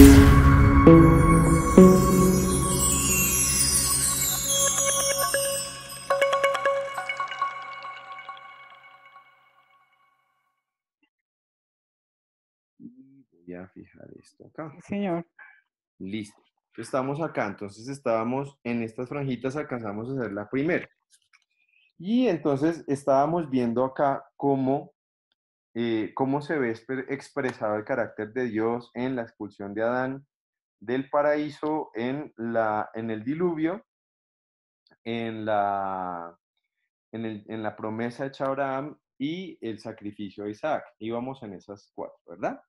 Y voy a fijar esto acá. Sí, señor. Listo. Estamos acá, entonces estábamos en estas franjitas, alcanzamos a hacer la primera. Y entonces estábamos viendo acá cómo se ve expresado el carácter de Dios en la expulsión de Adán del paraíso, en el diluvio, en en la promesa hecha a Abraham y el sacrificio de Isaac. Íbamos en esas cuatro, ¿verdad?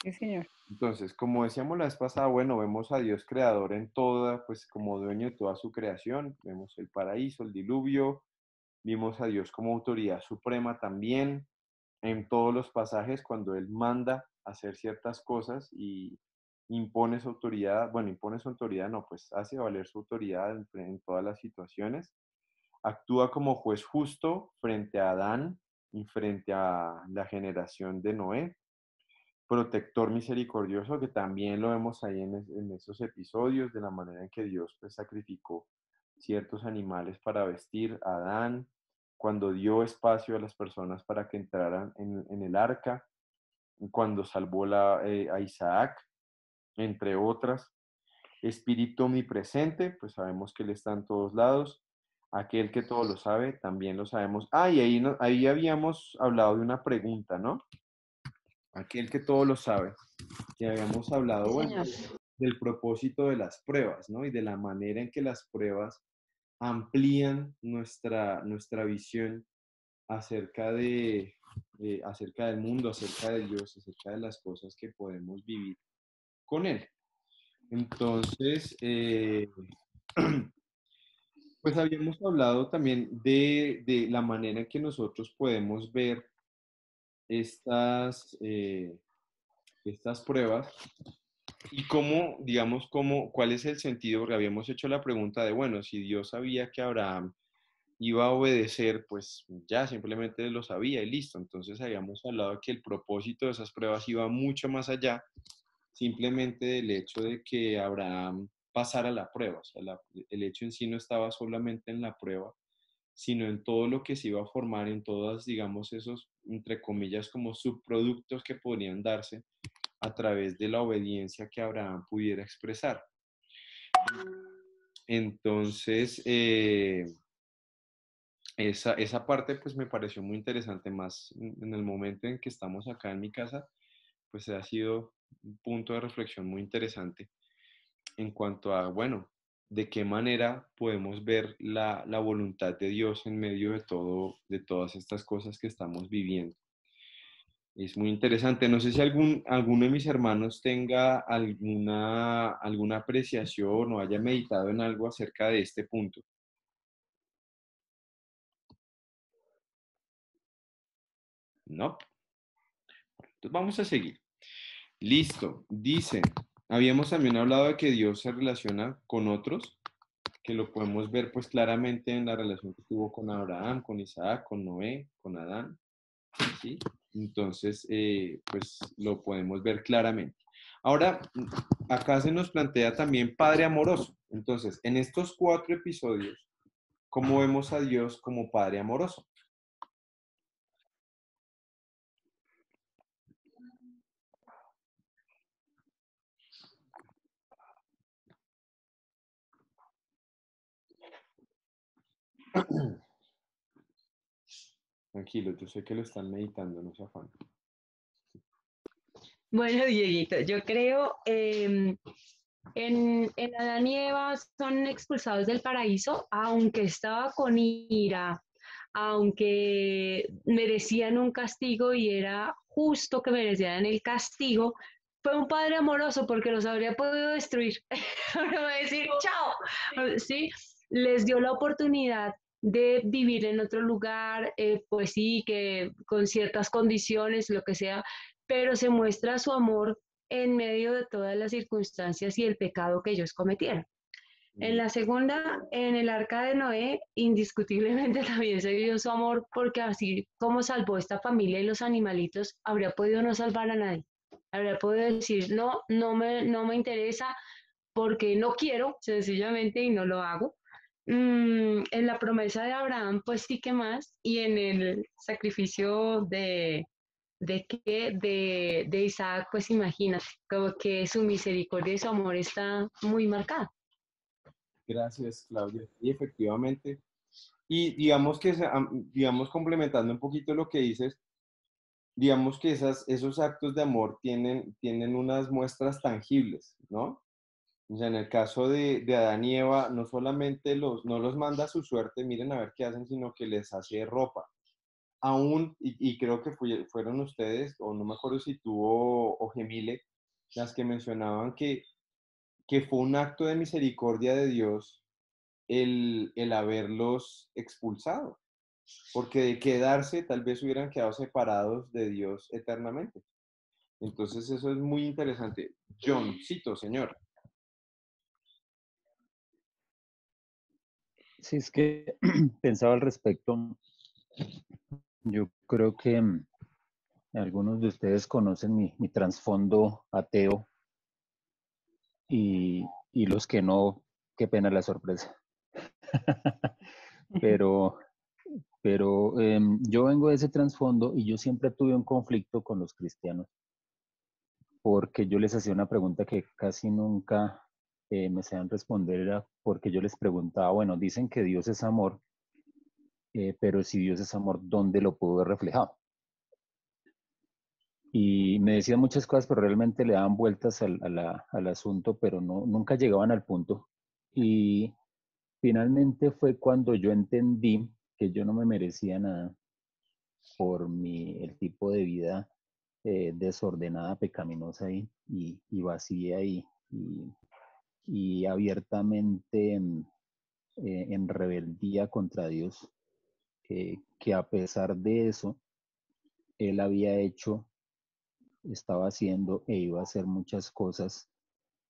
Sí, señor. Entonces, como decíamos la vez pasada, bueno, vemos a Dios creador en toda, pues como dueño de toda su creación, vemos el paraíso, el diluvio, vimos a Dios como autoridad suprema también en todos los pasajes cuando Él manda hacer ciertas cosas y impone su autoridad, bueno, impone su autoridad, no, pues hace valer su autoridad en todas las situaciones. Actúa como juez justo frente a Adán y frente a la generación de Noé, protector misericordioso, que también lo vemos ahí en esos episodios, de la manera en que Dios pues, sacrificó ciertos animales para vestir a Adán, cuando dio espacio a las personas para que entraran en el arca, cuando salvó a Isaac, entre otras. Espíritu omnipresente, pues sabemos que Él está en todos lados. Aquel que todo lo sabe, también lo sabemos. Ah, y ahí, ahí habíamos hablado de una pregunta, ¿no? Aquel que todo lo sabe, que habíamos hablado, Sí, bueno, señor. del propósito de las pruebas, ¿no? Y de la manera en que las pruebas amplían nuestra visión acerca acerca del mundo, acerca de Dios, acerca de las cosas que podemos vivir con Él. Entonces, pues habíamos hablado también de la manera en que nosotros podemos ver estas pruebas y cómo, digamos, cuál es el sentido, porque habíamos hecho la pregunta de, bueno, si Dios sabía que Abraham iba a obedecer, pues ya simplemente lo sabía y listo. Entonces habíamos hablado de que el propósito de esas pruebas iba mucho más allá simplemente del hecho de que Abraham pasara la prueba. O sea, el hecho en sí no estaba solamente en la prueba, sino en todo lo que se iba a formar, en todas, digamos, esos, entre comillas, como subproductos que podrían darse a través de la obediencia que Abraham pudiera expresar. Entonces, esa parte pues me pareció muy interesante, más en el momento en que estamos acá en mi casa, pues ha sido un punto de reflexión muy interesante en cuanto a, bueno, de qué manera podemos ver la voluntad de Dios en medio de de todas estas cosas que estamos viviendo. Es muy interesante. No sé si alguno de mis hermanos tenga alguna apreciación o haya meditado en algo acerca de este punto. No. Entonces vamos a seguir. Listo. Dice, habíamos también hablado de que Dios se relaciona con otros, que lo podemos ver pues claramente en la relación que tuvo con Abraham, con Isaac, con Noé, con Adán, ¿sí? Entonces, pues lo podemos ver claramente. Ahora, acá se nos plantea también Padre amoroso. Entonces, en estos 4 episodios, ¿cómo vemos a Dios como Padre amoroso? Tranquilo, yo sé que lo están meditando, no se afanen. Bueno, Dieguito, yo creo en Adán y Eva son expulsados del paraíso, aunque estaba con ira, aunque merecían un castigo y era justo que merecieran el castigo, fue un padre amoroso porque los habría podido destruir. Ahora voy a decir, chao, ¿sí? Les dio la oportunidad de vivir en otro lugar, pues sí, que con ciertas condiciones, lo que sea, pero se muestra su amor en medio de todas las circunstancias y el pecado que ellos cometieron. En la segunda, en el arca de Noé, indiscutiblemente también se vio su amor porque así como salvó esta familia y los animalitos, habría podido no salvar a nadie. Habría podido decir, no, no me interesa porque no quiero, sencillamente, y no lo hago. En la promesa de Abraham, pues sí que más, y en el sacrificio de Isaac, pues imagínate, como que su misericordia y su amor está muy marcada. Gracias, Claudia. Y efectivamente, y digamos que, digamos, complementando un poquito lo que dices, digamos que esos actos de amor tienen unas muestras tangibles, ¿no? O sea, en el caso de Adán y Eva, no solamente no los manda a su suerte, miren a ver qué hacen, sino que les hace ropa. Aún, y creo que fueron ustedes, o no me acuerdo si tuvo o Gemile, las que mencionaban que fue un acto de misericordia de Dios el haberlos expulsado, porque de quedarse tal vez hubieran quedado separados de Dios eternamente. Entonces eso es muy interesante. John, cito, señor. Sí, es que pensaba al respecto. Yo creo que algunos de ustedes conocen mi trasfondo ateo y los que no, qué pena la sorpresa. Pero, pero yo vengo de ese trasfondo y yo siempre tuve un conflicto con los cristianos porque yo les hacía una pregunta que casi nunca me sabían responder, era porque yo les preguntaba, bueno, dicen que Dios es amor, pero si Dios es amor, ¿dónde lo puedo ver reflejado? Y me decían muchas cosas, pero realmente le daban vueltas al asunto, pero no, nunca llegaban al punto. Y finalmente fue cuando yo entendí que yo no me merecía nada por el tipo de vida desordenada, pecaminosa y vacía y abiertamente en rebeldía contra Dios, que a pesar de eso, Él había hecho, estaba haciendo e iba a hacer muchas cosas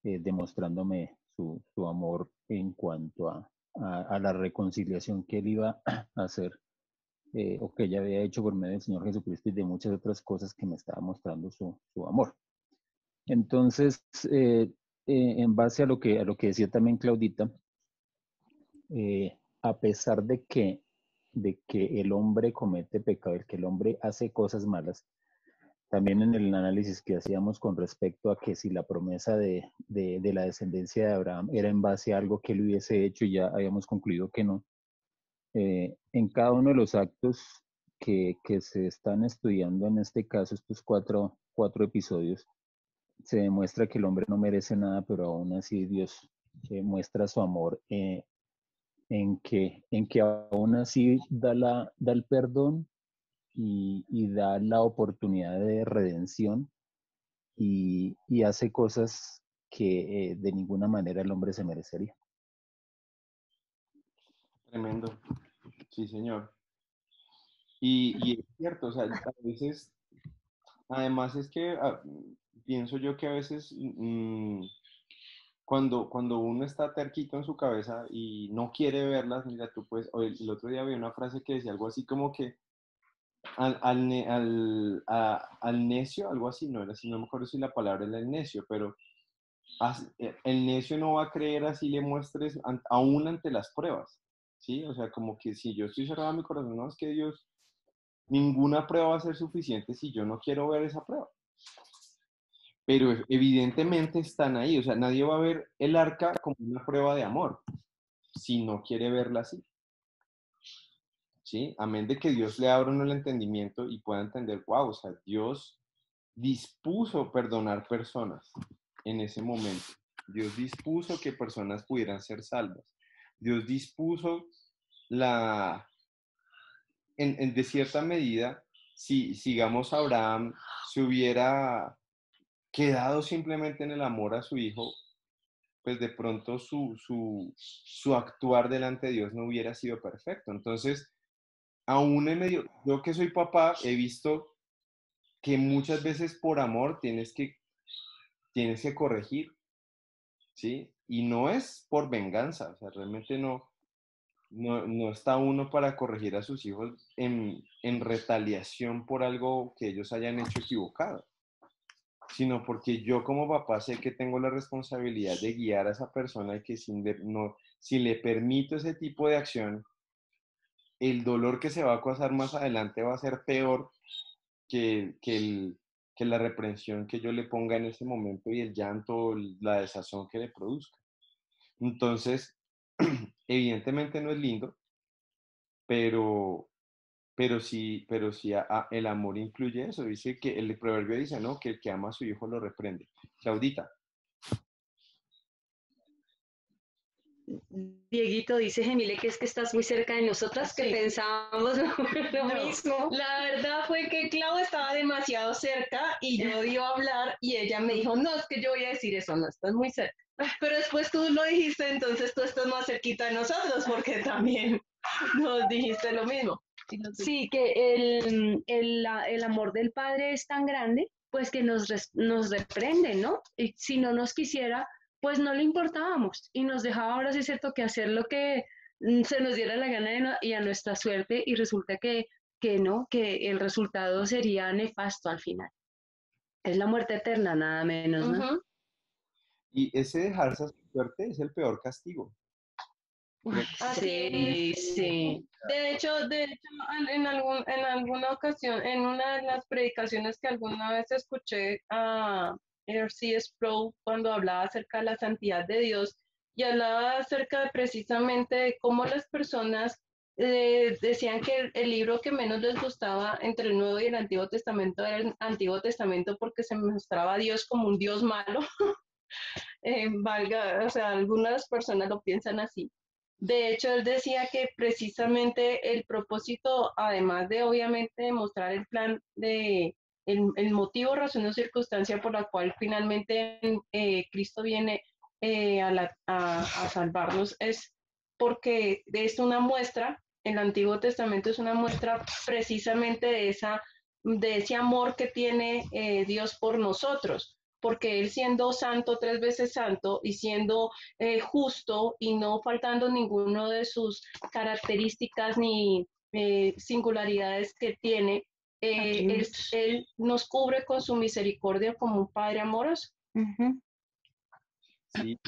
demostrándome su amor en cuanto a la reconciliación que Él iba a hacer o que ella había hecho por medio del Señor Jesucristo y de muchas otras cosas que me estaba mostrando su amor. Entonces, en base a lo que decía también Claudita, a pesar de que el hombre comete pecado, el que el hombre hace cosas malas, también en el análisis que hacíamos con respecto a que si la promesa de la descendencia de Abraham era en base a algo que él hubiese hecho y ya habíamos concluido que no, en cada uno de los actos que se están estudiando en este caso, estos cuatro episodios, se demuestra que el hombre no merece nada, pero aún así Dios muestra su amor en que aún así da el perdón y da la oportunidad de redención y hace cosas que de ninguna manera el hombre se merecería. Tremendo. Sí, señor. Y es cierto, o sea, a veces, además es que pienso yo que a veces cuando uno está terquito en su cabeza y no quiere verlas, mira, tú pues, el otro día vi una frase que decía algo así como que al necio, algo así, no era así, no me acuerdo si la palabra era el necio, pero el necio no va a creer así le muestres aún ante las pruebas, ¿sí? O sea, como que si yo estoy cerrado a mi corazón, no, es que Dios, ninguna prueba va a ser suficiente si yo no quiero ver esa prueba. Pero evidentemente están ahí, o sea, nadie va a ver el arca como una prueba de amor si no quiere verla así, ¿sí? Amén de que Dios le abra uno el entendimiento y pueda entender, wow, o sea, Dios dispuso perdonar personas en ese momento. Dios dispuso que personas pudieran ser salvas. Dios dispuso de cierta medida, si sigamos Abraham se hubiera quedado simplemente en el amor a su hijo, pues de pronto su actuar delante de Dios no hubiera sido perfecto. Entonces, aún en medio, yo que soy papá, he visto que muchas veces por amor tienes que corregir, ¿sí? Y no es por venganza, o sea, realmente no está uno para corregir a sus hijos en retaliación por algo que ellos hayan hecho equivocado. sino porque yo como papá sé que tengo la responsabilidad de guiar a esa persona y que si le permito ese tipo de acción, el dolor que se va a causar más adelante va a ser peor que la reprensión que yo le ponga en ese momento y el llanto, la desazón que le produzca. Entonces, evidentemente no es lindo, pero, pero sí el amor incluye eso. Dice que el proverbio dice, ¿no? Que el que ama a su hijo lo reprende. Claudita. Dieguito dice, Gemile, que es que estás muy cerca de nosotras, que Sí. pensábamos lo No, mismo. la verdad fue que Clau estaba demasiado cerca y yo iba a hablar y ella me dijo, no, es que yo voy a decir eso, no, estás muy cerca. Pero después tú lo dijiste, entonces tú estás más cerquita de nosotros porque también nos dijiste lo mismo. Sí, que el amor del Padre es tan grande, pues que nos reprende, ¿no? Y si no nos quisiera, pues no le importábamos y nos dejaba ahora sí es cierto que hacer lo que se nos diera la gana y a nuestra suerte y resulta que no, que el resultado sería nefasto al final. Es la muerte eterna, nada menos, ¿no? Ujú. Y ese dejarse hacer fuerte es el peor castigo. Creo que Sí, sí. De hecho, en alguna ocasión, en una de las predicaciones que alguna vez escuché a R.C. Sproul cuando hablaba acerca de la santidad de Dios y hablaba acerca de precisamente de cómo las personas decían que el libro que menos les gustaba entre el Nuevo y el Antiguo Testamento era el Antiguo Testamento porque se mostraba a Dios como un Dios malo. Valga, o sea, algunas personas lo piensan así. De hecho, él decía que precisamente el propósito, además de obviamente demostrar el plan de el motivo, razón o circunstancia por la cual finalmente Cristo viene a salvarnos, es porque es una muestra, el Antiguo Testamento es una muestra precisamente de ese amor que tiene Dios por nosotros, porque Él siendo santo, 3 veces santo, y siendo justo y no faltando ninguno de sus características ni singularidades que tiene, él nos cubre con su misericordia como un Padre amoroso. Ujú. sí,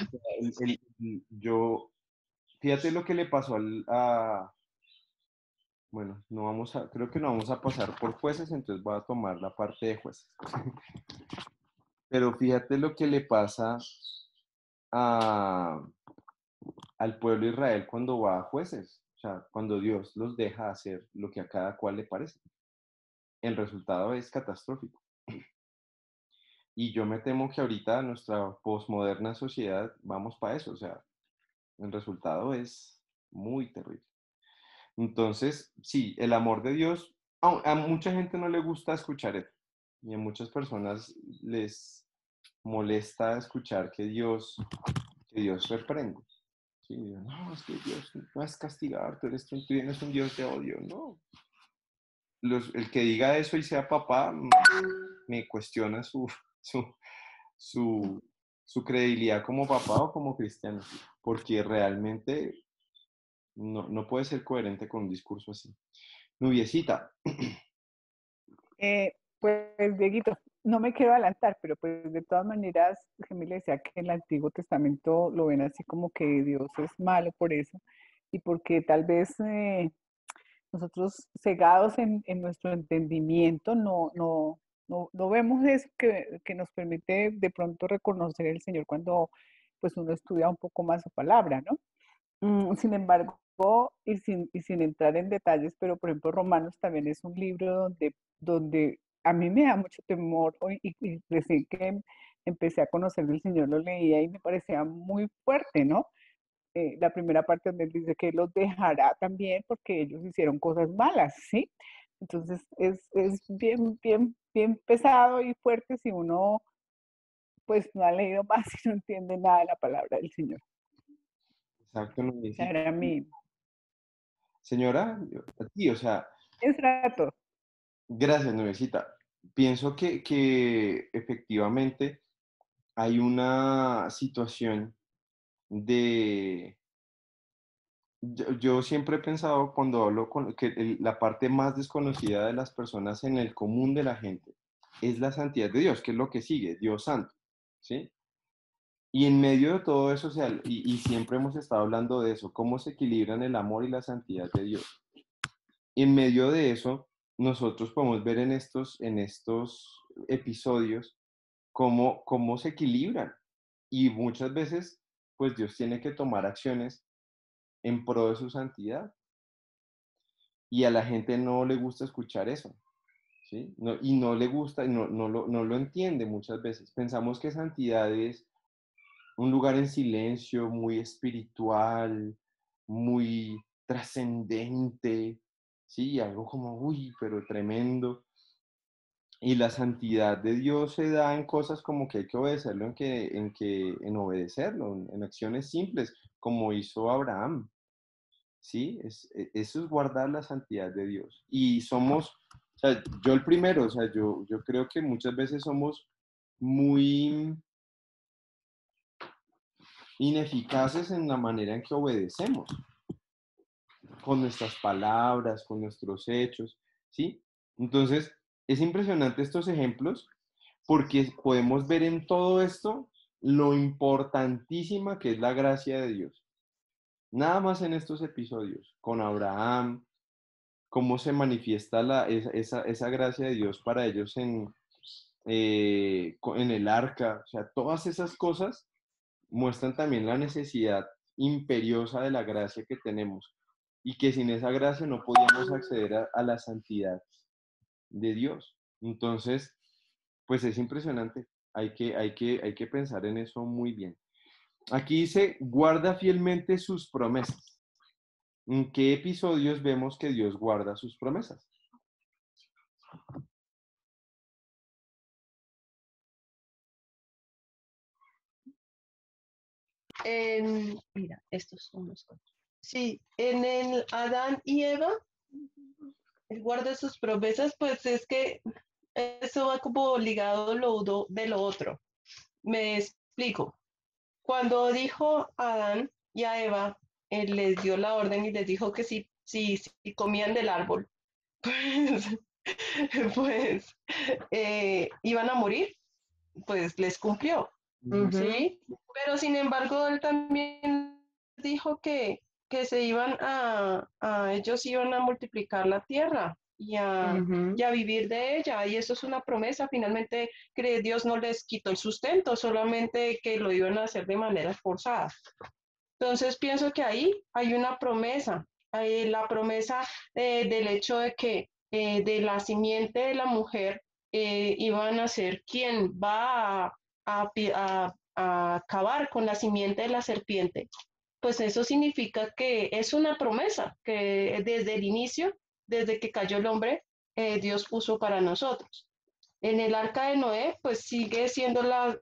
yo, fíjate lo que le pasó bueno, creo que no vamos a pasar por jueces, entonces voy a tomar la parte de jueces. Pero fíjate lo que le pasa a, al pueblo de Israel cuando va a jueces, o sea, cuando Dios los deja hacer lo que a cada cual le parece. El resultado es catastrófico. Y yo me temo que ahorita nuestra posmoderna sociedad vamos para eso, o sea, el resultado es muy terrible. Entonces, sí, el amor de Dios, a mucha gente no le gusta escuchar eso, y a muchas personas les molesta escuchar que Dios reprende. Sí, no, es que Dios no es castigar, tú tienes un Dios de odio, no. El que diga eso y sea papá, me cuestiona su, su, su credibilidad como papá o como cristiano, porque realmente no puede ser coherente con un discurso así. Nubiecita. Pues, Dieguito, no me quiero adelantar, pero pues de todas maneras, Gemma le decía que en el Antiguo Testamento lo ven así como que Dios es malo por eso, y porque tal vez nosotros cegados en nuestro entendimiento no vemos eso que nos permite de pronto reconocer el Señor cuando pues uno estudia un poco más su palabra, ¿no? Sin embargo, y sin entrar en detalles, pero por ejemplo, Romanos también es un libro donde a mí me da mucho temor y recién que empecé a conocer del Señor lo leía y me parecía muy fuerte, ¿no? La primera parte donde él dice que él los dejará también porque ellos hicieron cosas malas, ¿sí? Entonces es bien, bien, bien pesado y fuerte si uno pues no ha leído más y no entiende nada de la palabra del Señor. Exacto, Nubiecita. Para mí, Señora, a ti, o sea, es rato. gracias, Nubiecita. Pienso que efectivamente hay una situación de... Yo siempre he pensado cuando hablo que la parte más desconocida de las personas en el común de la gente es la santidad de Dios, que es lo que sigue, Dios santo, ¿sí? Y en medio de todo eso, o sea, y siempre hemos estado hablando de eso, cómo se equilibran el amor y la santidad de Dios. Y en medio de eso, nosotros podemos ver en estos episodios cómo se equilibran. Y muchas veces, pues Dios tiene que tomar acciones en pro de su santidad. Y a la gente no le gusta escuchar eso, ¿sí? No, y no le gusta, y no lo entiende muchas veces. Pensamos que santidad es un lugar en silencio, muy espiritual, muy trascendente, ¿sí? Algo como, uy, pero tremendo. Y la santidad de Dios se da en cosas como que hay que obedecerlo, en obedecerlo, en acciones simples, como hizo Abraham, ¿sí? Eso es guardar la santidad de Dios. Y somos, o sea, yo el primero, o sea, yo creo que muchas veces somos muy ineficaces en la manera en que obedecemos, con nuestras palabras, con nuestros hechos, ¿sí? Entonces, es impresionante estos ejemplos porque podemos ver en todo esto lo importantísima que es la gracia de Dios. Nada más en estos episodios, con Abraham, cómo se manifiesta esa gracia de Dios para ellos en el arca, o sea, todas esas cosas muestran también la necesidad imperiosa de la gracia que tenemos y que sin esa gracia no podíamos acceder a la santidad de Dios. Entonces, pues es impresionante. Hay que pensar en eso muy bien. Aquí dice, guarda fielmente sus promesas. ¿En qué episodios vemos que Dios guarda sus promesas? Mira, estos son los cuatro. Sí, en el Adán y Eva, el guarda sus promesas, pues es que eso va como ligado de lo otro. Me explico. Cuando dijo a Adán y a Eva, él les dio la orden y les dijo que si comían del árbol, pues, pues iban a morir, pues les cumplió, ¿sí? Pero sin embargo, él también dijo que ellos iban a multiplicar la tierra y a vivir de ella, y eso es una promesa, finalmente que Dios no les quitó el sustento, solamente que lo iban a hacer de manera forzada. Entonces pienso que ahí hay una promesa, la promesa del hecho de que de la simiente de la mujer iban a ser quien va a acabar con la simiente de la serpiente. Pues eso significa que es una promesa que desde el inicio, desde que cayó el hombre, Dios puso para nosotros. En el arca de Noé, pues sigue siendo la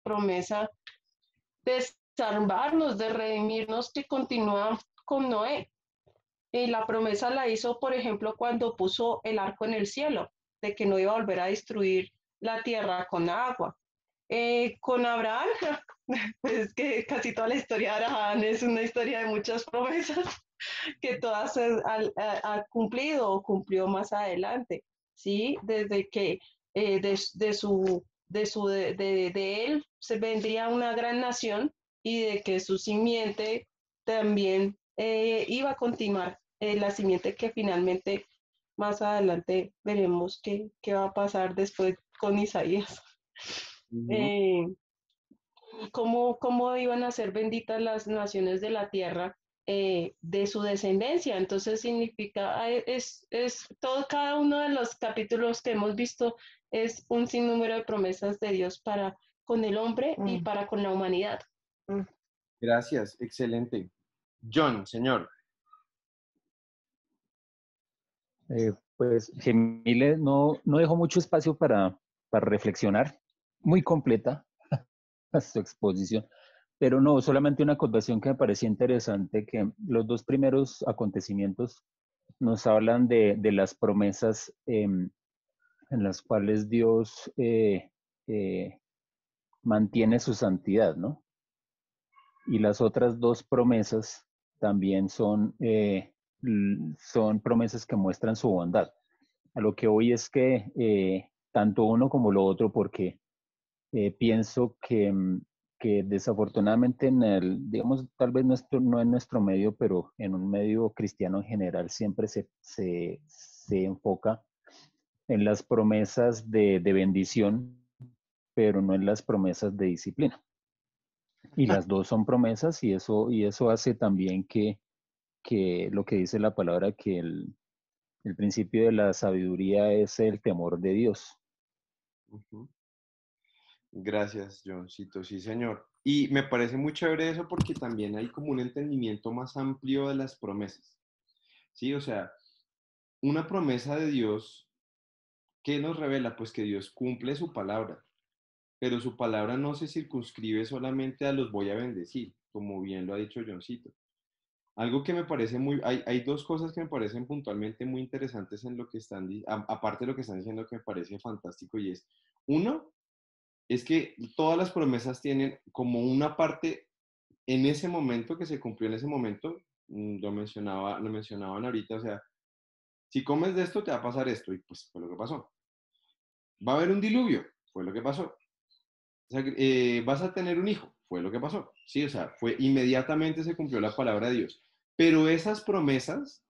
promesa de salvarnos, de redimirnos que continúa con Noé. Y la promesa la hizo, por ejemplo, cuando puso el arco en el cielo, de que no iba a volver a destruir la tierra con agua. Con Abraham, pues que casi toda la historia de Abraham es una historia de muchas promesas que todas ha cumplido o cumplió más adelante, ¿sí? Desde que de él se vendría una gran nación y de que su simiente también iba a continuar, la simiente que finalmente más adelante veremos qué va a pasar después con Isaías. Ujú. Eh, y cómo iban a ser benditas las naciones de la tierra de su descendencia. Entonces significa, es todo, cada uno de los capítulos que hemos visto es un sinnúmero de promesas de Dios para con el hombre y para con la humanidad. Gracias, excelente. John, señor. Pues Gemile no dejó mucho espacio para reflexionar, muy completa su exposición, pero no, solamente una acotación que me parecía interesante, que los dos primeros acontecimientos nos hablan de las promesas en las cuales Dios mantiene su santidad, ¿no? Y las otras dos promesas también son promesas que muestran su bondad. A lo que hoy es que tanto uno como lo otro, porque pienso que desafortunadamente digamos, tal vez no en nuestro medio, pero en un medio cristiano en general siempre se enfoca en las promesas de bendición, pero no en las promesas de disciplina. Y las dos son promesas y eso hace también que lo que dice la palabra, que el principio de la sabiduría es el temor de Dios. Ujú. Gracias, Johncito. Sí, señor. Y me parece muy chévere eso porque también hay como un entendimiento más amplio de las promesas. Sí, o sea, una promesa de Dios, ¿qué nos revela? Pues que Dios cumple su palabra, pero su palabra no se circunscribe solamente a los voy a bendecir, como bien lo ha dicho Johncito. Algo que me parece hay dos cosas que me parecen puntualmente muy interesantes en lo que aparte de lo que están diciendo que me parece fantástico y es, uno, es que todas las promesas tienen como una parte en ese momento que se cumplió en ese momento, lo mencionaban ahorita, o sea, si comes de esto te va a pasar esto y pues fue lo que pasó. Va a haber un diluvio, fue lo que pasó. O sea, vas a tener un hijo, fue lo que pasó. Sí, o sea, inmediatamente se cumplió la palabra de Dios. Pero esas promesas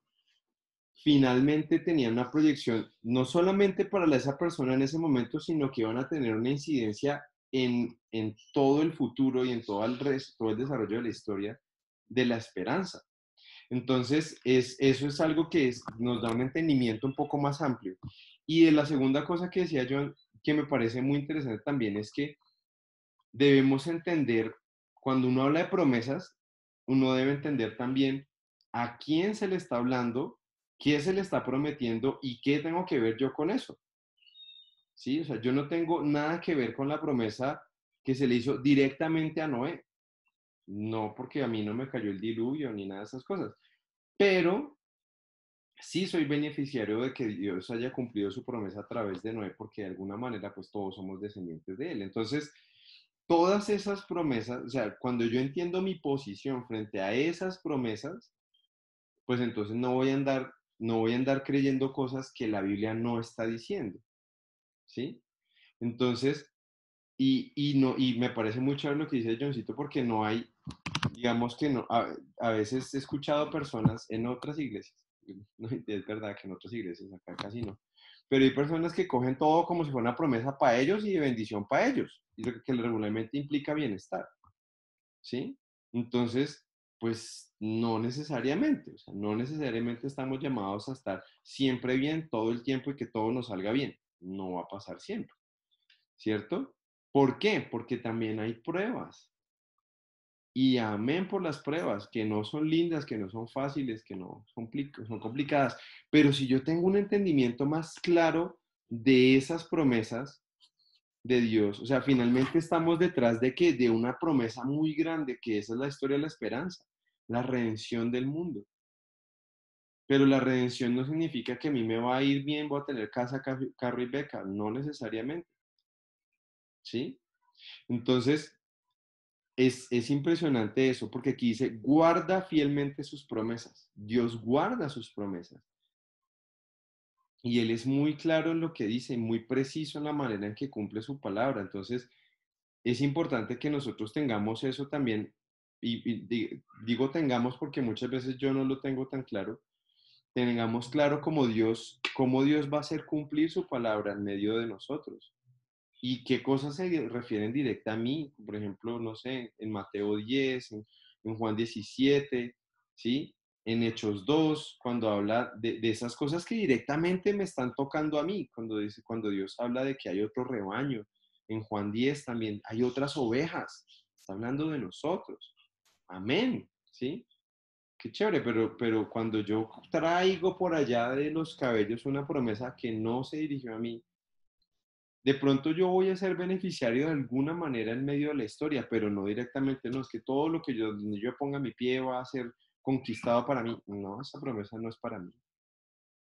finalmente tenían una proyección no solamente para esa persona en ese momento, sino que iban a tener una incidencia en todo el futuro y en todo el desarrollo de la historia de la esperanza. Entonces, eso es algo que nos da un entendimiento un poco más amplio. Y de la segunda cosa que decía yo, que me parece muy interesante también, es que debemos entender, cuando uno habla de promesas, uno debe entender también a quién se le está hablando, qué se le está prometiendo y qué tengo que ver yo con eso. ¿Sí? O sea, yo no tengo nada que ver con la promesa que se le hizo directamente a Noé. No porque a mí no me cayó el diluvio ni nada de esas cosas. Pero sí soy beneficiario de que Dios haya cumplido su promesa a través de Noé, porque de alguna manera pues todos somos descendientes de él. Entonces, todas esas promesas, o sea, cuando yo entiendo mi posición frente a esas promesas, pues entonces no voy a andar creyendo cosas que la Biblia no está diciendo, ¿sí? Entonces, y me parece muy chévere lo que dice Johncito, porque no hay, digamos que no, a veces he escuchado personas en otras iglesias, no, es verdad que en otras iglesias, acá casi no, pero hay personas que cogen todo como si fuera una promesa para ellos y de bendición para ellos, y lo que regularmente implica bienestar, ¿sí? Entonces, pues no necesariamente, o sea, no necesariamente estamos llamados a estar siempre bien todo el tiempo y que todo nos salga bien, no va a pasar siempre, ¿cierto? ¿Por qué? Porque también hay pruebas. Y amén por las pruebas, que no son lindas, que no son fáciles, que no son complicadas. Pero si yo tengo un entendimiento más claro de esas promesas de Dios, o sea, finalmente estamos detrás de que de una promesa muy grande, que esa es la historia de la esperanza, la redención del mundo. Pero la redención no significa que a mí me va a ir bien, voy a tener casa, carro y beca, no necesariamente. ¿Sí? Entonces, es impresionante eso, porque aquí dice, guarda fielmente sus promesas. Dios guarda sus promesas. Y Él es muy claro en lo que dice, muy preciso en la manera en que cumple su palabra. Entonces, es importante que nosotros tengamos eso también. Y digo tengamos porque muchas veces yo no lo tengo tan claro. Tengamos claro cómo Dios va a hacer cumplir su palabra en medio de nosotros. ¿Y qué cosas se refieren directa a mí? Por ejemplo, no sé, en Mateo 10, en Juan 17, ¿sí? En Hechos 2, cuando habla de esas cosas que directamente me están tocando a mí, cuando Dios habla de que hay otro rebaño. En Juan 10 también hay otras ovejas. Está hablando de nosotros. Amén, ¿sí? Qué chévere, pero cuando yo traigo por allá de los cabellos una promesa que no se dirigió a mí, de pronto yo voy a ser beneficiario de alguna manera en medio de la historia, pero no directamente, no, es que todo lo que donde yo ponga mi pie va a ser conquistado para mí. No, esa promesa no es para mí.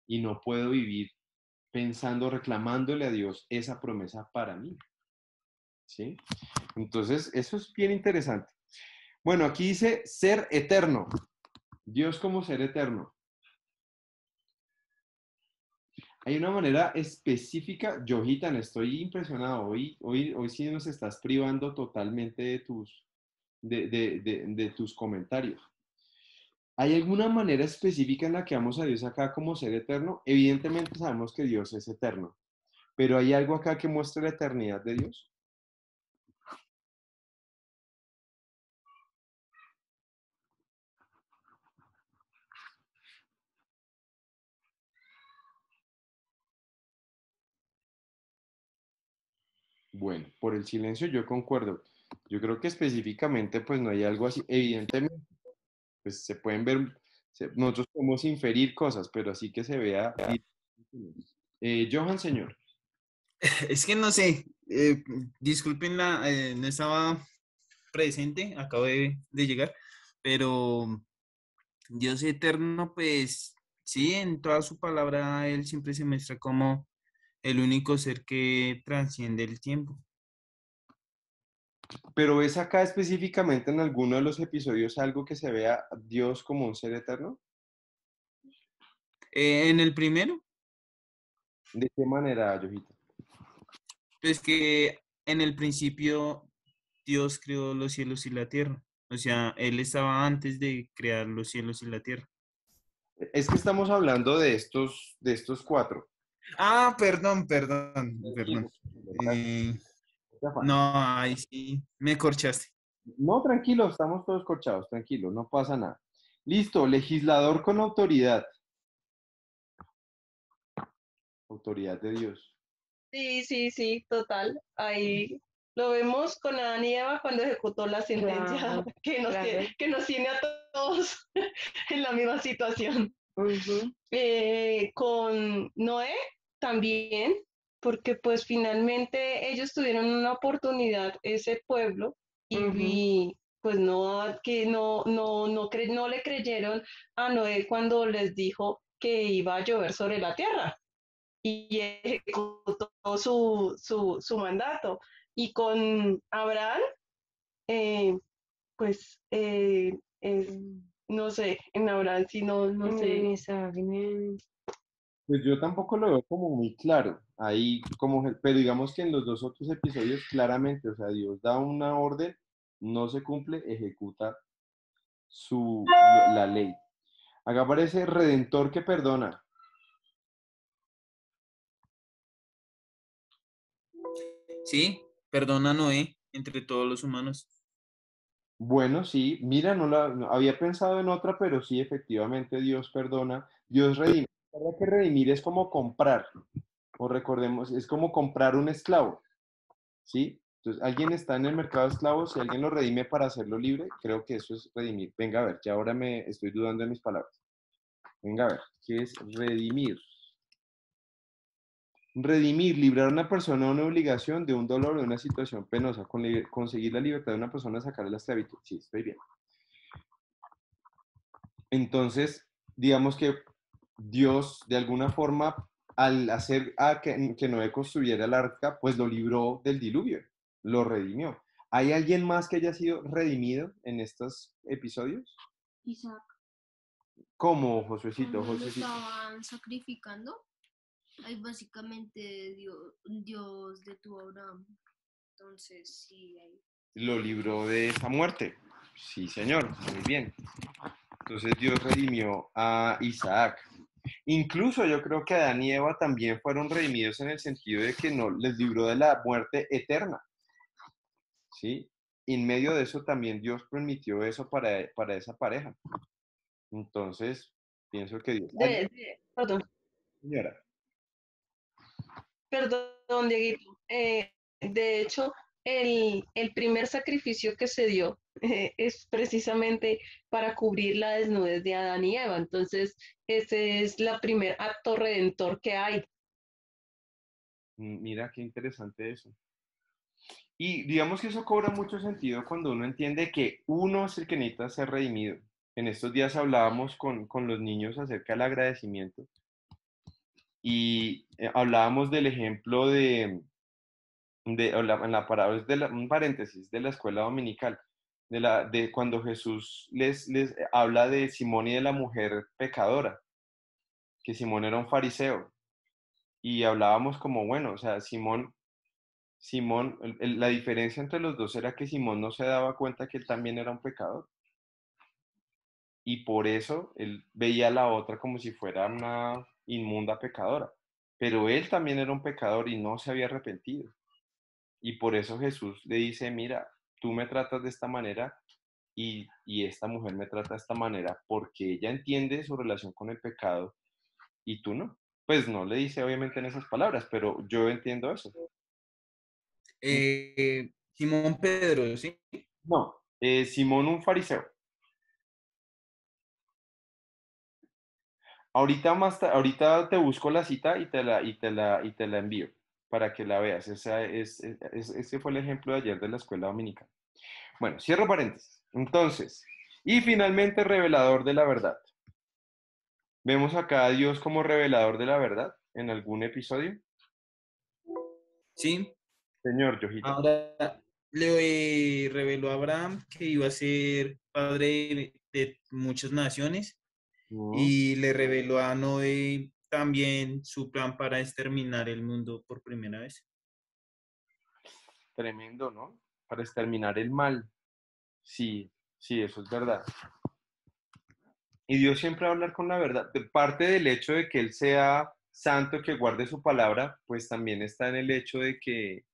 Y no puedo vivir pensando, reclamándole a Dios esa promesa para mí. ¿Sí? Entonces, eso es bien interesante. Bueno, aquí dice ser eterno. Dios como ser eterno. Hay una manera específica, Johitan, estoy impresionado. Hoy sí nos estás privando totalmente de tus comentarios. ¿Hay alguna manera específica en la que vamos a Dios acá como ser eterno? Evidentemente sabemos que Dios es eterno, pero ¿hay algo acá que muestre la eternidad de Dios? Bueno, por el silencio yo concuerdo. Yo creo que específicamente pues no hay algo así. Evidentemente pues se pueden ver, nosotros podemos inferir cosas, pero así que se vea. Johan, señor. Es que no sé, disculpen, no estaba presente, acabo de llegar, pero Dios eterno, pues sí, en toda su palabra Él siempre se muestra como el único ser que trasciende el tiempo. Pero ¿ves acá específicamente en alguno de los episodios algo que se vea a Dios como un ser eterno? En el primero, ¿De qué manera, Jojita? pues que en el principio Dios creó los cielos y la tierra, o sea, Él estaba antes de crear los cielos y la tierra. Es que estamos hablando de estos cuatro. Ah, perdón. Tranquilo, Eh, no te afanes. no, ahí sí, me corchaste. No, tranquilo, estamos todos corchados, tranquilo, no pasa nada. Listo, legislador con autoridad. Autoridad de Dios. Sí, total. Ahí lo vemos con Adán y Eva cuando ejecutó la sentencia Claro, claro. que nos tiene a todos en la misma situación. Ujú, Con Noé también, porque pues finalmente ellos tuvieron una oportunidad, ese pueblo, ujú. pues no le creyeron a Noé cuando les dijo que iba a llover sobre la tierra y ejecutó su mandato. Y con Abraham, eh, pues no sé, en Abraham sí no sé. Pues yo tampoco lo veo como muy claro. Ahí, pero digamos que en los dos otros episodios claramente, o sea, Dios da una orden, no se cumple, ejecuta la ley. Acá aparece redentor que perdona. Sí, perdona Noé entre todos los humanos. Bueno, sí, mira, no había pensado en otra, pero sí, efectivamente, Dios perdona, Dios redime. Recuerda que redimir es como comprar, o recordemos, es como comprar un esclavo, ¿sí? Entonces, alguien está en el mercado de esclavos, si alguien lo redime para hacerlo libre, creo que eso es redimir. Venga a ver, ya ahora me estoy dudando de mis palabras. Venga a ver, ¿qué es redimir? Redimir, librar a una persona de una obligación, de un dolor, de una situación penosa, conseguir la libertad de una persona, sacarle la esclavitud. Sí, estoy bien. Entonces, digamos que Dios, de alguna forma, al hacer que Noé construyera el arca, pues lo libró del diluvio, lo redimió. ¿Hay alguien más que haya sido redimido en estos episodios? Isaac, ¿Cómo, Josuecito? cuando lo Josuecito. estaban sacrificando, ahí básicamente Dios detuvo a Abraham. Entonces, sí, ahí. Lo libró de esa muerte. Sí, señor, muy bien. Entonces Dios redimió a Isaac. Incluso yo creo que Adán y Eva también fueron redimidos en el sentido de que no les libró de la muerte eterna. ¿Sí? En medio de eso también Dios permitió eso para esa pareja. Entonces, pienso que Dios. Ay, Perdón, señora. perdón, Dieguito. De hecho, el primer sacrificio que se dio es precisamente para cubrir la desnudez de Adán y Eva. Entonces, ese es el primer acto redentor que hay. Mira qué interesante eso. Y digamos que eso cobra mucho sentido cuando uno entiende que uno es el que necesita ser redimido. En estos días hablábamos con los niños acerca del agradecimiento y hablábamos del ejemplo en la parábola, un paréntesis de la escuela dominical, de cuando Jesús les habla de Simón y de la mujer pecadora, que Simón era un fariseo. y hablábamos como, bueno, o sea, Simón, la diferencia entre los dos era que Simón no se daba cuenta que él también era un pecador y por eso él veía a la otra como si fuera una inmunda pecadora, pero él también era un pecador y no se había arrepentido. Y por eso Jesús le dice, mira, tú me tratas de esta manera y esta mujer me trata de esta manera porque ella entiende su relación con el pecado y tú no. Pues no le dice obviamente en esas palabras, pero yo entiendo eso. Simón Pedro, ¿sí? No, Simón un fariseo. Ahorita te busco la cita y te la envío para que la veas. Ese fue el ejemplo de ayer de la escuela dominical. Bueno, cierro paréntesis. Entonces, y finalmente revelador de la verdad. ¿Vemos acá a Dios como revelador de la verdad en algún episodio? Sí. Señor Yojita. Ahora le reveló a Abraham que iba a ser padre de muchas naciones y le reveló a Noé también su plan para exterminar el mundo por primera vez. Tremendo, ¿no? Para exterminar el mal. Sí, sí, eso es verdad. Y Dios siempre va a hablar con la verdad. Parte del hecho de que Él sea santo, que guarde su palabra, pues también está en el hecho de que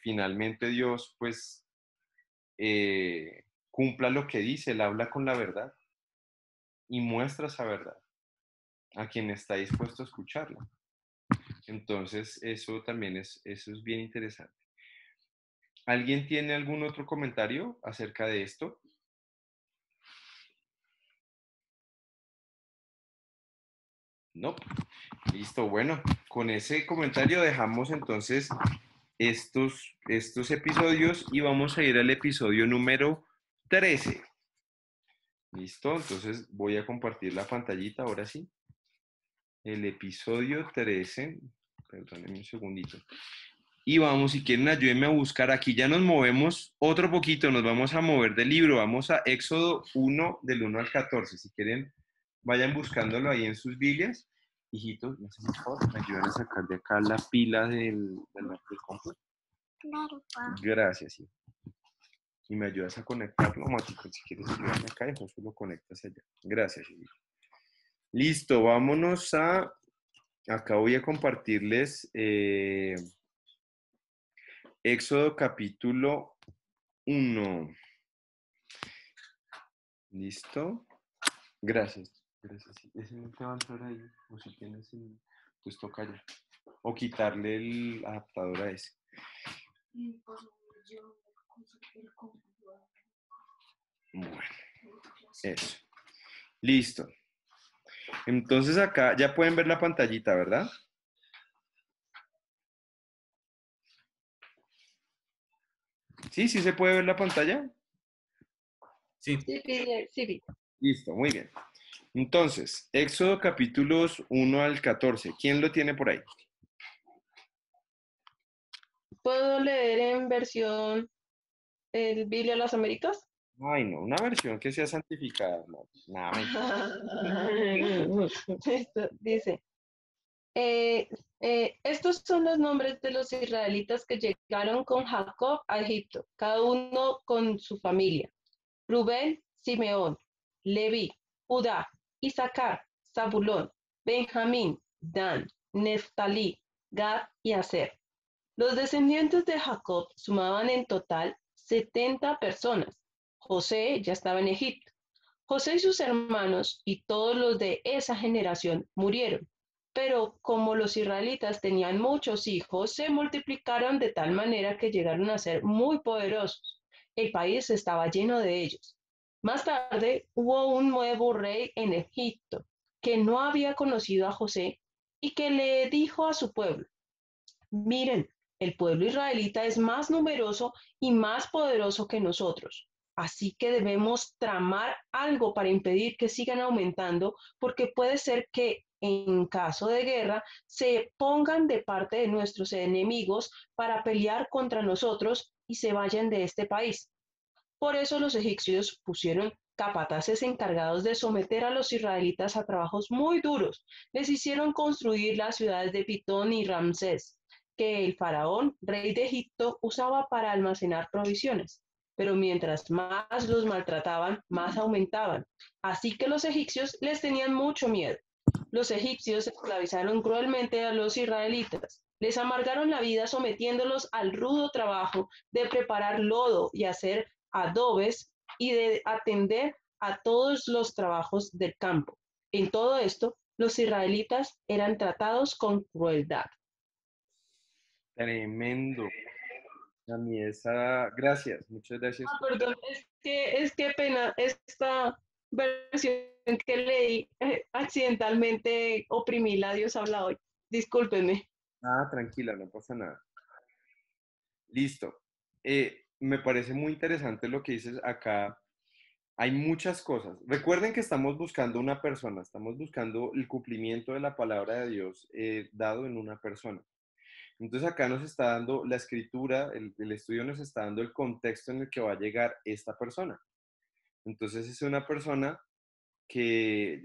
finalmente Dios, pues, cumpla lo que dice. Él habla con la verdad y muestra esa verdad a quien está dispuesto a escucharla. Entonces, eso es bien interesante. ¿Alguien tiene algún otro comentario acerca de esto? No. Listo, bueno, con ese comentario dejamos entonces estos episodios y vamos a ir al episodio número 13. Listo, entonces voy a compartir la pantallita ahora sí. El episodio 13, perdónenme un segundito. Y vamos, si quieren, ayúdenme a buscar. Aquí ya nos movemos otro poquito, nos vamos a mover del libro. Vamos a Éxodo 1, del 1 al 14. Si quieren, vayan buscándolo ahí en sus Biblias. Hijitos, me hacen un favor, me ayudan a sacar de acá la pila del computador. Claro, pa. Gracias, hijo. Y me ayudas a conectarlo, Mático. Si quieres ayudarme acá, y José lo conectas allá. Gracias, hijo. Listo, vámonos a... Acá voy a compartirles Éxodo capítulo 1. ¿Listo? Gracias. Gracias. Ese no te va a entrar ahí. O si tienes, pues toca ya. O quitarle el adaptador a ese. Bueno, eso. Listo. Entonces acá ya pueden ver la pantallita, ¿verdad? ¿Sí? ¿Sí se puede ver la pantalla? Sí. Sí. Listo, muy bien. Entonces, Éxodo capítulos 1 al 14. ¿Quién lo tiene por ahí? ¿Puedo leer en versión el Biblia de las Américas? Ay, no, una versión que sea santificada. No, nada. Esto dice, estos son los nombres de los israelitas que llegaron con Jacob a Egipto, cada uno con su familia. Rubén, Simeón, Leví, Judá, Isaacar, Zabulón, Benjamín, Dan, Neftalí, Gad y Aser. Los descendientes de Jacob sumaban en total 70 personas. José ya estaba en Egipto. José y sus hermanos y todos los de esa generación murieron. Pero como los israelitas tenían muchos hijos, se multiplicaron de tal manera que llegaron a ser muy poderosos. El país estaba lleno de ellos. Más tarde hubo un nuevo rey en Egipto que no había conocido a José y que le dijo a su pueblo: miren, el pueblo israelita es más numeroso y más poderoso que nosotros. Así que debemos tramar algo para impedir que sigan aumentando, porque puede ser que en caso de guerra se pongan de parte de nuestros enemigos para pelear contra nosotros y se vayan de este país. Por eso los egipcios pusieron capataces encargados de someter a los israelitas a trabajos muy duros, les hicieron construir las ciudades de Pitón y Ramsés, que el faraón, rey de Egipto, usaba para almacenar provisiones. Pero mientras más los maltrataban, más aumentaban. Así que los egipcios les tenían mucho miedo. Los egipcios esclavizaron cruelmente a los israelitas. Les amargaron la vida sometiéndolos al rudo trabajo de preparar lodo y hacer adobes y de atender a todos los trabajos del campo. En todo esto, los israelitas eran tratados con crueldad. Tremendo. A mí esa, gracias, muchas gracias. Perdón, es que pena, esta versión que leí, accidentalmente oprimí la Dios habla hoy. Discúlpenme. Ah, tranquila, no pasa nada. Listo. Me parece muy interesante lo que dices acá. Hay muchas cosas. Recuerden que estamos buscando una persona, estamos buscando el cumplimiento de la palabra de Dios dado en una persona. Entonces acá nos está dando la escritura, el estudio nos está dando el contexto en el que va a llegar esta persona. Entonces es una persona que,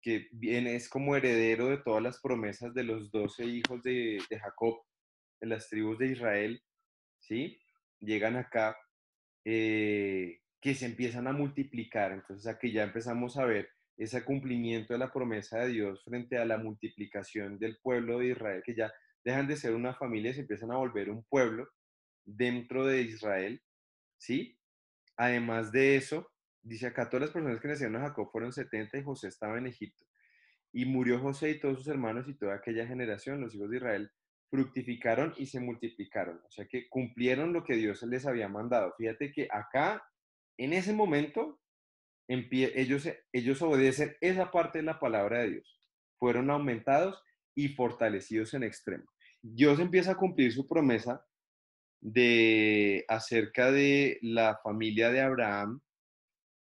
que viene, es como heredero de todas las promesas de los 12 hijos de Jacob, de las tribus de Israel, ¿sí? Llegan acá, que se empiezan a multiplicar. Entonces aquí ya empezamos a ver ese cumplimiento de la promesa de Dios frente a la multiplicación del pueblo de Israel, que ya dejan de ser una familia y se empiezan a volver un pueblo dentro de Israel, ¿sí? Además de eso, dice acá, todas las personas que nacieron a Jacob fueron 70 y José estaba en Egipto. Y murió José y todos sus hermanos y toda aquella generación, los hijos de Israel, fructificaron y se multiplicaron. O sea que cumplieron lo que Dios les había mandado. Fíjate que acá, en ese momento, ellos obedecen esa parte de la palabra de Dios. Fueron aumentados y fortalecidos en extremo. Dios empieza a cumplir su promesa de acerca de la familia de Abraham,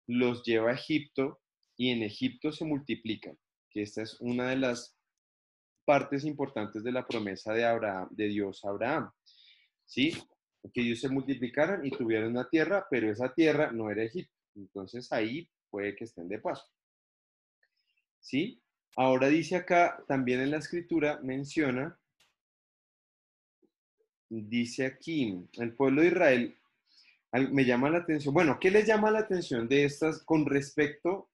los lleva a Egipto y en Egipto se multiplican, que esta es una de las partes importantes de la promesa de Abraham, de Dios a Abraham, ¿sí? Que ellos se multiplicaron y tuvieron una tierra, pero esa tierra no era Egipto. Entonces ahí puede que estén de paso, ¿sí? Ahora dice acá, también en la escritura menciona, dice aquí, el pueblo de Israel, me llama la atención, bueno, ¿qué les llama la atención de estas con respecto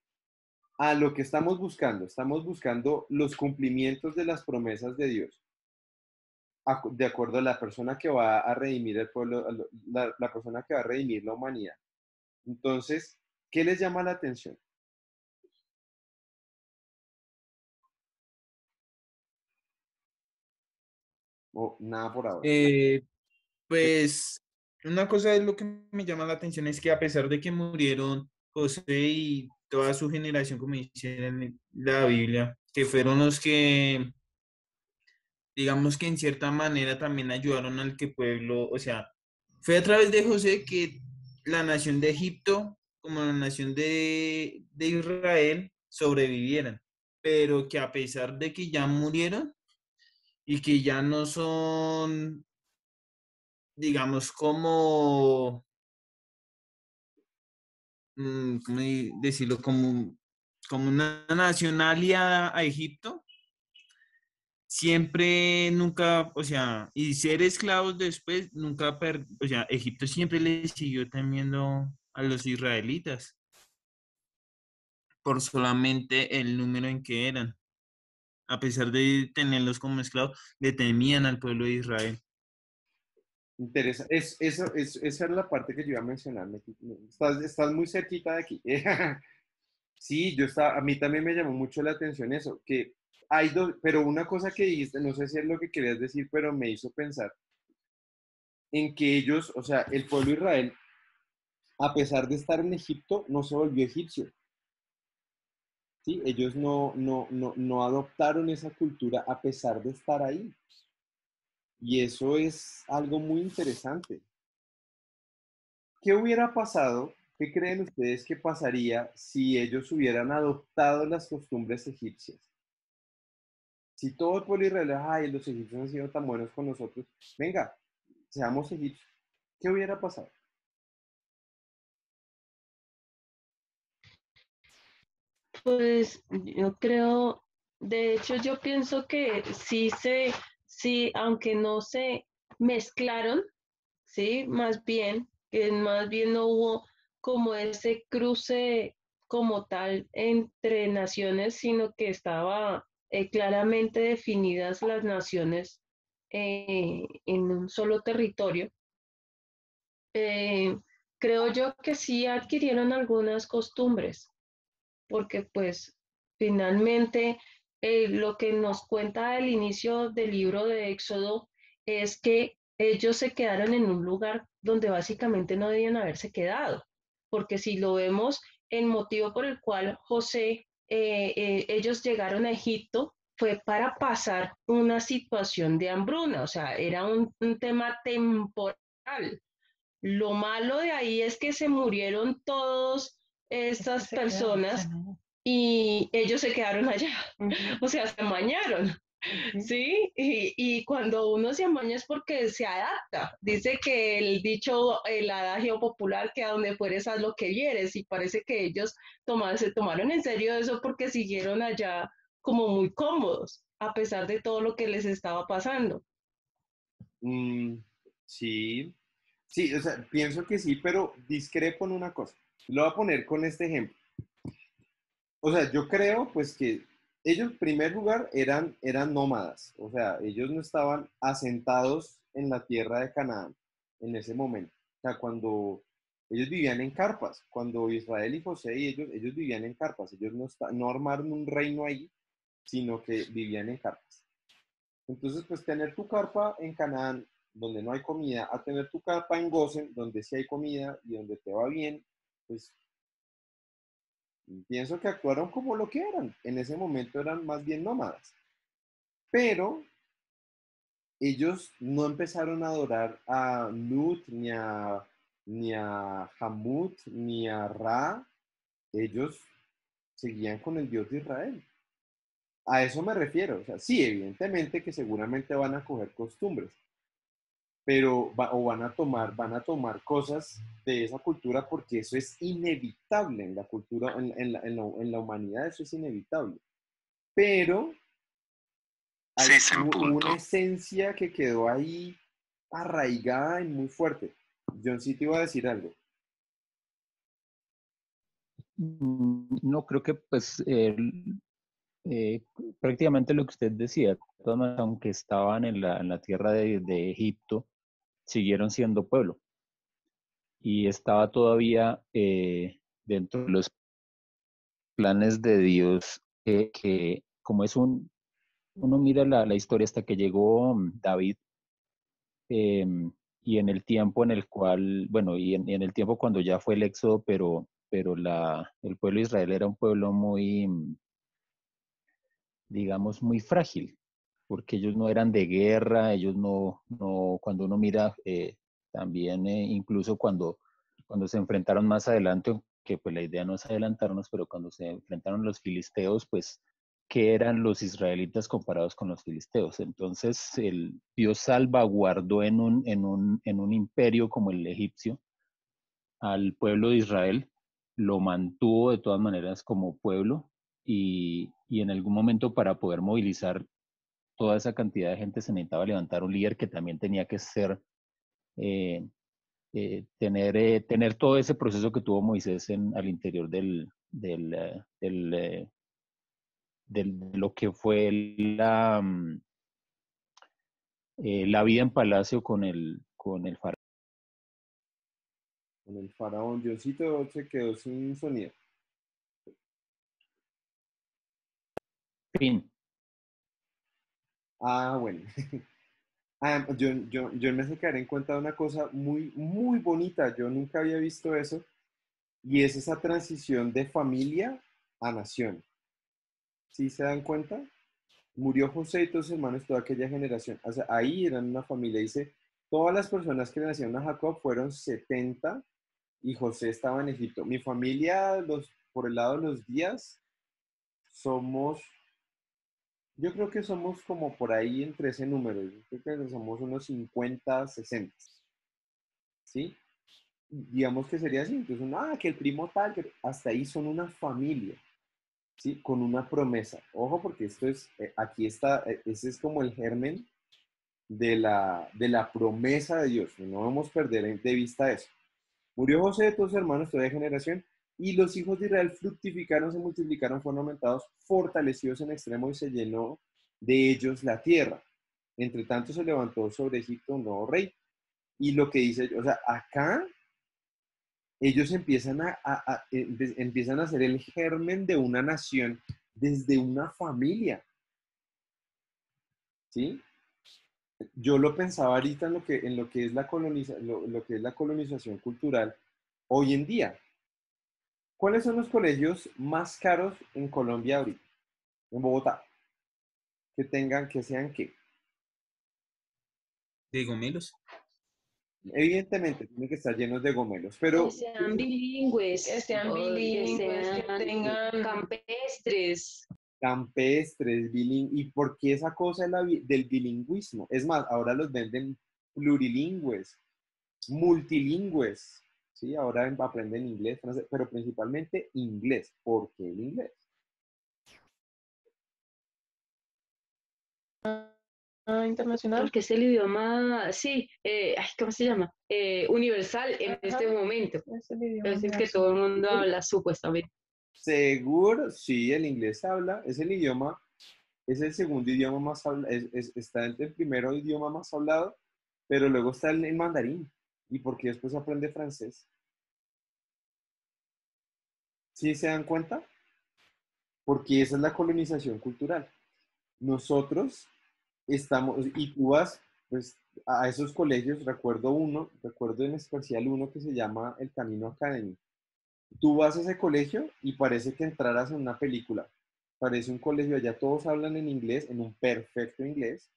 a lo que estamos buscando? Estamos buscando los cumplimientos de las promesas de Dios, de acuerdo a la persona que va a redimir el pueblo, la persona que va a redimir la humanidad. Entonces, ¿qué les llama la atención? O nada por ahora. Pues una cosa es lo que me llama la atención es que a pesar de que murieron José y toda su generación, como dice en la Biblia, que fueron los que, digamos que en cierta manera también ayudaron al que pueblo, o sea, fue a través de José que la nación de Egipto, como la nación de Israel, sobrevivieran, pero que a pesar de que ya murieron y que ya no son, digamos, como ¿cómo decirlo? Como una nación aliada a Egipto, siempre, nunca, o sea, y ser esclavos después, nunca, o sea, Egipto siempre le siguió temiendo a los israelitas por solamente el número en que eran. A pesar de tenerlos como esclavos, le temían al pueblo de Israel. Interesa, esa era la parte que yo iba a mencionar. Estás muy cerquita de aquí. Sí, a mí también me llamó mucho la atención eso, que hay dos, pero una cosa que dijiste, no sé si es lo que querías decir, pero me hizo pensar en que ellos, o sea, el pueblo de Israel, a pesar de estar en Egipto, no se volvió egipcio, ¿sí? Ellos no adoptaron esa cultura a pesar de estar ahí. Y eso es algo muy interesante. ¿Qué hubiera pasado? ¿Qué creen ustedes que pasaría si ellos hubieran adoptado las costumbres egipcias? Si todo el pueblo de Israel, ay, los egipcios han sido tan buenos con nosotros, venga, seamos egipcios. ¿Qué hubiera pasado? Pues yo creo, de hecho yo pienso que sí, aunque no se mezclaron, sí, más bien no hubo como ese cruce como tal entre naciones, sino que estaba claramente definidas las naciones en un solo territorio. Eh, Creo yo que sí adquirieron algunas costumbres porque pues finalmente lo que nos cuenta el inicio del libro de Éxodo es que ellos se quedaron en un lugar donde básicamente no debían haberse quedado, porque si lo vemos, el motivo por el cual ellos llegaron a Egipto fue para pasar una situación de hambruna, o sea, era un tema temporal. Lo malo de ahí es que se murieron todas Es que estas se quedaron, o sea, personas no. y ellos se quedaron allá, Ujú, o sea, se amañaron, ujú. ¿sí? Y cuando uno se amaña es porque se adapta. Dice que el dicho, el adagio popular, que a donde fueres haz lo que vieres, y parece que ellos se tomaron en serio eso porque siguieron allá como muy cómodos, a pesar de todo lo que les estaba pasando. Mm, sí, sí, o sea, pienso que sí, pero discrepo en una cosa. Lo voy a poner con este ejemplo. O sea, yo creo pues que ellos en primer lugar eran nómadas, o sea, ellos no estaban asentados en la tierra de Canaán en ese momento. O sea, cuando ellos vivían en carpas, cuando Israel y José y ellos vivían en carpas, ellos no armaron un reino ahí, sino que vivían en carpas. Entonces, pues tener tu carpa en Canaán, donde no hay comida, a tener tu carpa en Gosen, donde sí hay comida y donde te va bien, pues pienso que actuaron como lo que eran. En ese momento eran más bien nómadas. Pero ellos no empezaron a adorar a Nut, ni a Hamut, ni a Ra. Ellos seguían con el Dios de Israel. A eso me refiero. O sea, sí, evidentemente que seguramente van a coger costumbres, pero o van a tomar cosas de esa cultura porque eso es inevitable en la cultura, en la humanidad, eso es inevitable. Pero hay una esencia que quedó ahí arraigada y muy fuerte. John sí te iba a decir algo. No creo que pues eh, prácticamente lo que usted decía, de todas maneras, aunque estaban en la tierra de Egipto, siguieron siendo pueblo y estaba todavía dentro de los planes de Dios que como uno mira la historia hasta que llegó David y en el tiempo en el cual, bueno, y en el tiempo cuando ya fue el éxodo, pero el pueblo de Israel era un pueblo muy, digamos, muy frágil, porque ellos no eran de guerra, ellos cuando uno mira también, incluso cuando se enfrentaron más adelante, que pues la idea no es adelantarnos, pero cuando se enfrentaron los filisteos, pues, ¿qué eran los israelitas comparados con los filisteos? Entonces, el Dios salvaguardó en un imperio como el egipcio al pueblo de Israel, lo mantuvo de todas maneras como pueblo y en algún momento para poder movilizar toda esa cantidad de gente se necesitaba levantar un líder que también tenía que ser, eh, tener todo ese proceso que tuvo Moisés al interior de lo que fue la vida en palacio con el faraón. Con el faraón, Johncito se quedó sin sonido. Fin. Ah, bueno. Yo me hace caer en cuenta de una cosa muy, muy bonita. Yo nunca había visto eso. Y es esa transición de familia a nación. ¿Sí se dan cuenta? Murió José y todos sus hermanos, toda aquella generación. O sea, ahí eran una familia. Dice, todas las personas que le nacieron a Jacob fueron 70 y José estaba en Egipto. Mi familia, por el lado de los días, somos, yo creo que somos como por ahí entre ese número. Yo creo que somos unos 50, 60. ¿Sí? Digamos que sería así. Entonces, que el primo tal, hasta ahí son una familia. ¿sí? Con una promesa. Ojo, porque esto es, aquí está, ese es como el germen de la promesa de Dios. No vamos a perder de vista eso. Murió José de todos sus hermanos, toda generación, y los hijos de Israel fructificaron, se multiplicaron, fueron aumentados, fortalecidos en extremo, y se llenó de ellos la tierra. Entre tanto se levantó sobre Egipto un nuevo rey. Y lo que dice, o sea, acá ellos empiezan empiezan a ser el germen de una nación desde una familia, ¿sí? Yo lo pensaba ahorita en lo que es lo que es la colonización cultural hoy en día. ¿Cuáles son los colegios más caros en Colombia ahorita? En Bogotá. Que sean qué. De gomelos. Evidentemente, tienen que estar llenos de gomelos, Que pero sean bilingües, Que sean o bilingües, que tengan... campestres. campestres, ¿y por qué esa cosa del bilingüismo? Es más, ahora los venden plurilingües, multilingües, ¿sí? Ahora aprenden inglés, francés, pero principalmente inglés. ¿Por qué el inglés? internacional. Porque es el idioma, sí, ¿cómo se llama? Universal en Ajá. este momento. Es el idioma Es el que universal. todo el mundo habla, supuestamente. Seguro, sí, el inglés habla, es el idioma, es el segundo idioma más hablado, está entre el primero idioma más hablado, pero luego está el mandarín. ¿Y por qué después aprende francés? ¿Sí se dan cuenta? Porque esa es la colonización cultural. Nosotros estamos, y tú vas pues, a esos colegios, recuerdo en especial uno que se llama El Camino Academy. Tú vas a ese colegio y parece que entraras en una película. Parece un colegio, allá todos hablan en inglés, en un perfecto inglés,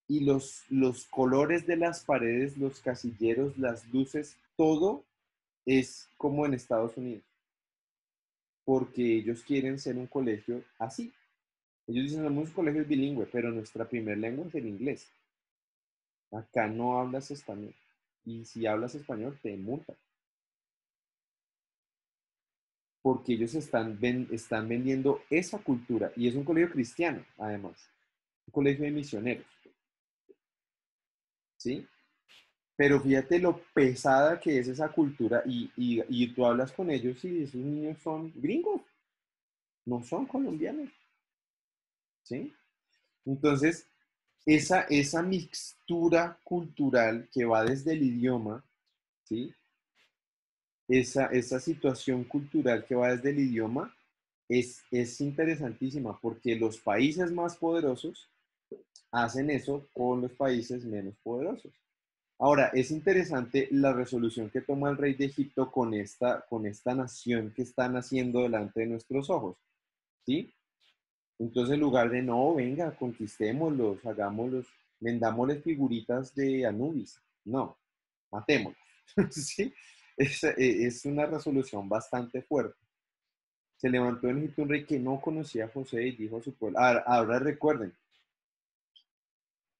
y los colores de las paredes, los casilleros, las luces, todo es como en Estados Unidos, porque ellos quieren ser un colegio así. Ellos dicen, somos un colegio bilingüe, pero nuestra primera lengua es el inglés. Acá no hablas español. Y si hablas español, te multan. Porque ellos están vendiendo esa cultura. Y es un colegio cristiano, además. Un colegio de misioneros. ¿Sí? Pero fíjate lo pesada que es esa cultura. Y tú hablas con ellos y esos niños son gringos. No son colombianos. ¿Sí? Entonces, esa mixtura cultural que va desde el idioma, ¿sí? Esa situación cultural que va desde el idioma es interesantísima porque los países más poderosos hacen eso con los países menos poderosos. Ahora, es interesante la resolución que toma el rey de Egipto con esta nación que están haciendo delante de nuestros ojos, ¿sí? Entonces, en lugar de, no, venga, conquistémoslos, hagámoslos, vendámosles figuritas de Anubis, no, matémoslos, ¿sí? Es una resolución bastante fuerte. Se levantó en Egipto un rey que no conocía a José y dijo a su pueblo, ahora recuerden,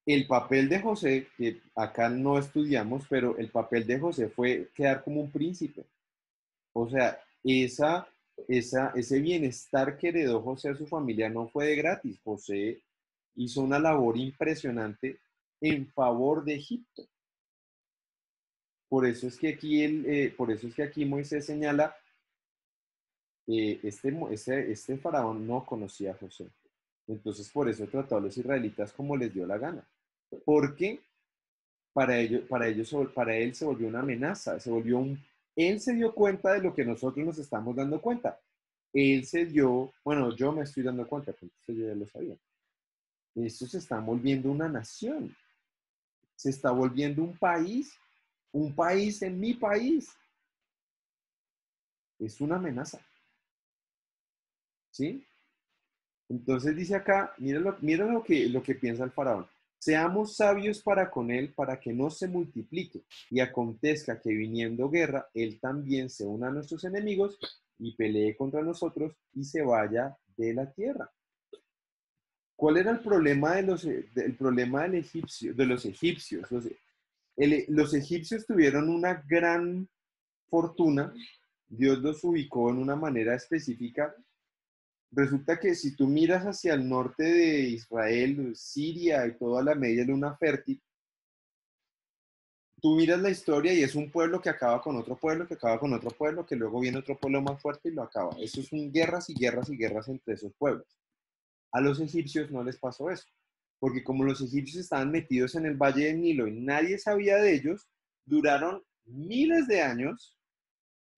el papel de José, que acá no estudiamos, pero el papel de José fue quedar como un príncipe. O sea, ese bienestar que heredó José a su familia no fue de gratis. José hizo una labor impresionante en favor de Egipto. Por eso es que aquí Moisés señala, este faraón no conocía a José. Entonces por eso trató a los israelitas como les dio la gana. Porque para él se volvió una amenaza, él se dio cuenta de lo que nosotros nos estamos dando cuenta. Bueno, yo me estoy dando cuenta, porque yo ya lo sabía. Esto se está volviendo una nación, se está volviendo un país en mi país. Es una amenaza, ¿sí? Entonces dice acá, mira lo que piensa el faraón. Seamos sabios para con él, para que no se multiplique, y acontezca que viniendo guerra, él también se una a nuestros enemigos y pelee contra nosotros y se vaya de la tierra. ¿Cuál era el problema del problema de los egipcios? Los egipcios tuvieron una gran fortuna. Dios los ubicó en una manera específica resulta que si tú miras hacia el norte de Israel, Siria y toda la media luna fértil, tú miras la historia y es un pueblo que acaba con otro pueblo, que acaba con otro pueblo, que luego viene otro pueblo más fuerte y lo acaba. Eso son guerras y guerras y guerras entre esos pueblos. A los egipcios no les pasó eso, porque como los egipcios estaban metidos en el Valle del Nilo y nadie sabía de ellos, duraron miles de años,